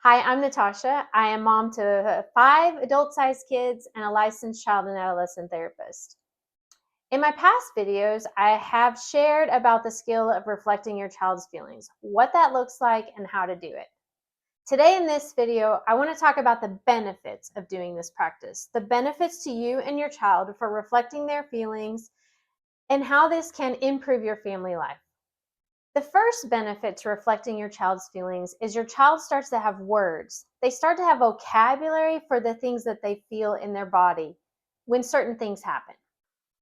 Hi, I'm Natasha. I am mom to 5 adult-sized kids and a licensed child and adolescent therapist. In my past videos, I have shared about the skill of reflecting your child's feelings, what that looks like, and how to do it. Today in this video, I want to talk about the benefits of doing this practice, the benefits to you and your child for reflecting their feelings, and how this can improve your family life. The first benefit to reflecting your child's feelings is your child starts to have words. They start to have vocabulary for the things that they feel in their body when certain things happen.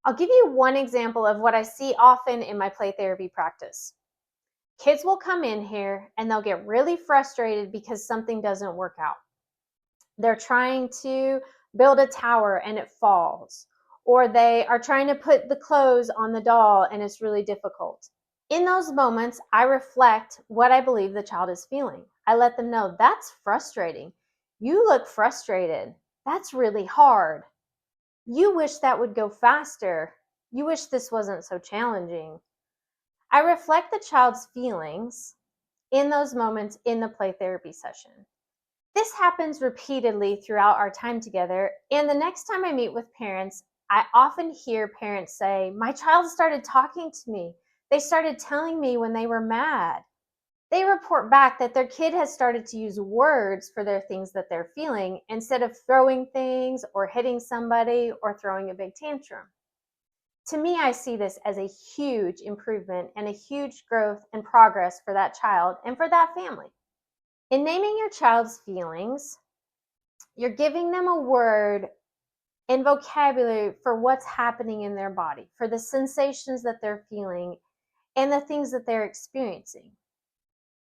I'll give you one example of what I see often in my play therapy practice. Kids will come in here and they'll get really frustrated because something doesn't work out. They're trying to build a tower and it falls, or they are trying to put the clothes on the doll and it's really difficult. In those moments, I reflect what I believe the child is feeling. I let them know that's frustrating. You look frustrated. That's really hard. You wish that would go faster. You wish this wasn't so challenging. I reflect the child's feelings in those moments in the play therapy session. This happens repeatedly throughout our time together, and the next time I meet with parents, I often hear parents say, "My child started talking to me. They started telling me when they were mad." They report back that their kid has started to use words for their things that they're feeling instead of throwing things or hitting somebody or throwing a big tantrum. To me, I see this as a huge improvement and a huge growth and progress for that child and for that family. In naming your child's feelings, you're giving them a word and vocabulary for what's happening in their body, for the sensations that they're feeling and the things that they're experiencing.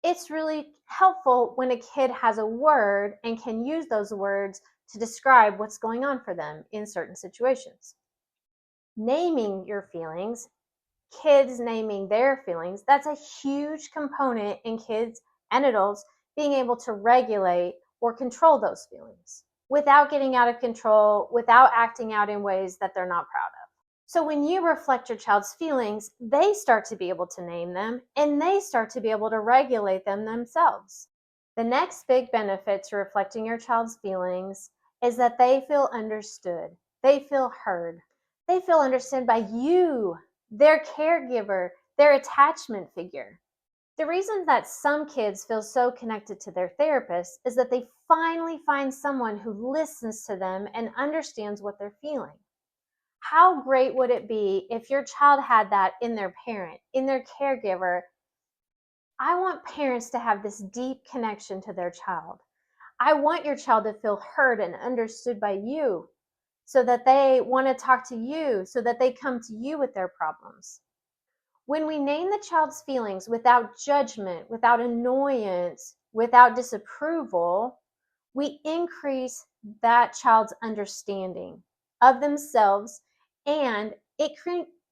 It's really helpful when a kid has a word and can use those words to describe what's going on for them in certain situations. Naming your feelings, kids naming their feelings, that's a huge component in kids and adults being able to regulate or control those feelings without getting out of control, without acting out in ways that they're not proud of. So when you reflect your child's feelings, they start to be able to name them and they start to be able to regulate them themselves. The next big benefit to reflecting your child's feelings is that they feel understood. They feel heard. They feel understood by you, their caregiver, their attachment figure. The reason that some kids feel so connected to their therapist is that they finally find someone who listens to them and understands what they're feeling. How great would it be if your child had that in their parent, in their caregiver? I want parents to have this deep connection to their child. I want your child to feel heard and understood by you so that they want to talk to you, so that they come to you with their problems. When we name the child's feelings without judgment, without annoyance, without disapproval, we increase that child's understanding of themselves, and it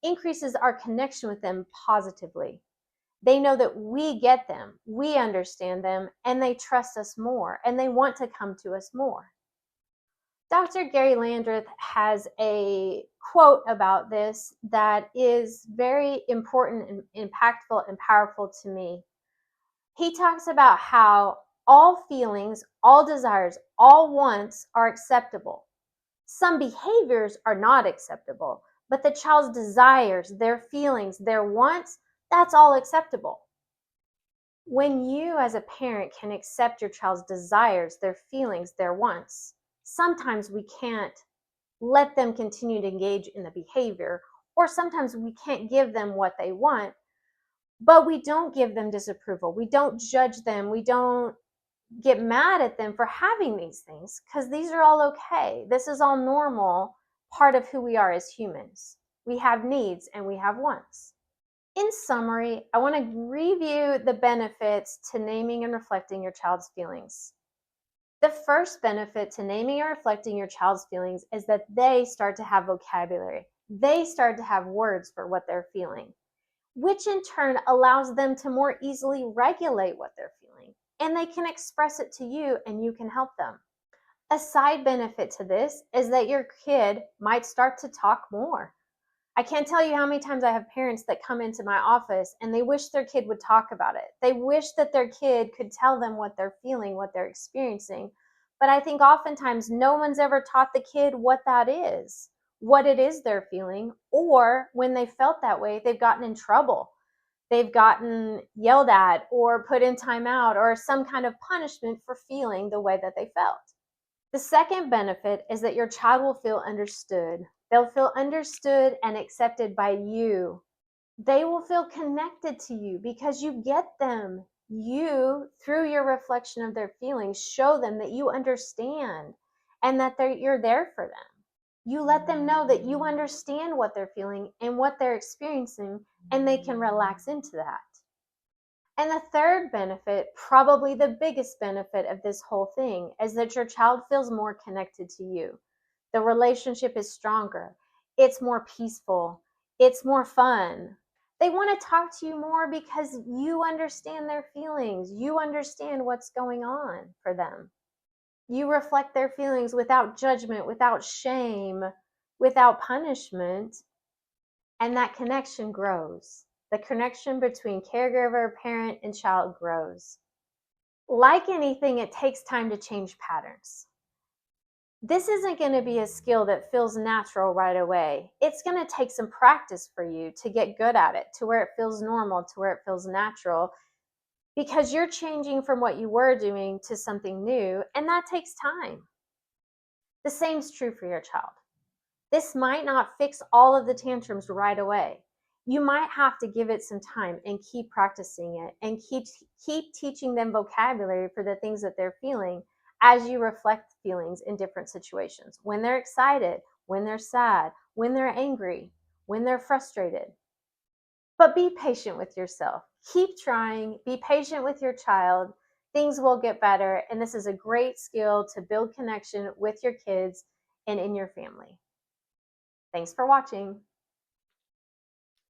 increases our connection with them positively. They know that we get them, we understand them, and they trust us more, and they want to come to us more. Dr. Gary Landreth has a quote about this that is very important and impactful and powerful to me. He talks about how all feelings, all desires, all wants are acceptable. Some behaviors are not acceptable, but the child's desires, their feelings, their wants, that's all acceptable. When you as a parent can accept your child's desires, their feelings, their wants, sometimes we can't let them continue to engage in the behavior, or sometimes we can't give them what they want, but we don't give them disapproval. We don't judge them. We don't get mad at them for having these things because these are all okay. This is all normal, part of who we are as humans. We have needs and we have wants. In summary, I want to review the benefits to naming and reflecting your child's feelings. The first benefit to naming and reflecting your child's feelings is that they start to have vocabulary. They start to have words for what they're feeling, which in turn allows them to more easily regulate what they're feeling. And they can express it to you and you can help them. A side benefit to this is that your kid might start to talk more. I can't tell you how many times I have parents that come into my office and they wish their kid would talk about it. They wish that their kid could tell them what they're feeling, what they're experiencing. But I think oftentimes no one's ever taught the kid what that is, what it is they're feeling, or when they felt that way, they've gotten in trouble. They've gotten yelled at or put in timeout or some kind of punishment for feeling the way that they felt. The second benefit is that your child will feel understood. They'll feel understood and accepted by you. They will feel connected to you because you get them. You, through your reflection of their feelings, show them that you understand and that you're there for them. You let them know that you understand what they're feeling and what they're experiencing, and they can relax into that. And the third benefit, probably the biggest benefit of this whole thing, is that your child feels more connected to you. The relationship is stronger, it's more peaceful, it's more fun. They want to talk to you more because you understand their feelings, you understand what's going on for them. You reflect their feelings without judgment, without shame, without punishment, and that connection grows. The connection between caregiver, parent, and child grows. Like anything, it takes time to change patterns. This isn't going to be a skill that feels natural right away. It's going to take some practice for you to get good at it, to where it feels normal, to where it feels natural, because you're changing from what you were doing to something new, and that takes time. The same is true for your child. This might not fix all of the tantrums right away. You might have to give it some time and keep practicing it and keep teaching them vocabulary for the things that they're feeling as you reflect feelings in different situations. When they're excited, when they're sad, when they're angry, when they're frustrated. But be patient with yourself. Keep trying, be patient with your child. Things will get better, and this is a great skill to build connection with your kids and in your family. Thanks for watching.